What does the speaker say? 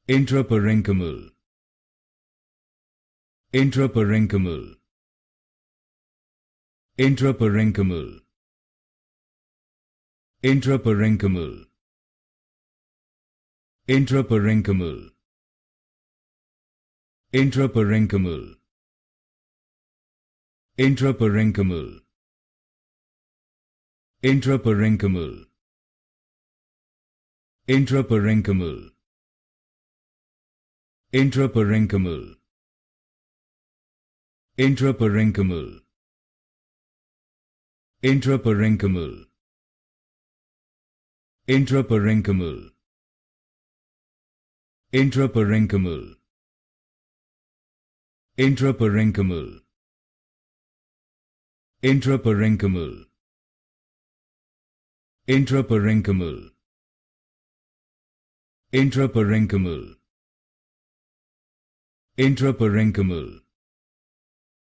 Intraparenchymal. Intraparenchymal. Intraparenchymal. Intraparenchymal. Intraparenchymal. Intraparenchymal. Intraparenchymal. Intraparenchymal. Intraparenchymal. Intraparenchymal. Intraparenchymal. Intraparenchymal. Intraparenchymal. Intraparenchymal. Intraparenchymal. Intraparenchymal. Intraparenchymal. Intraparenchymal. Intraparenchymal.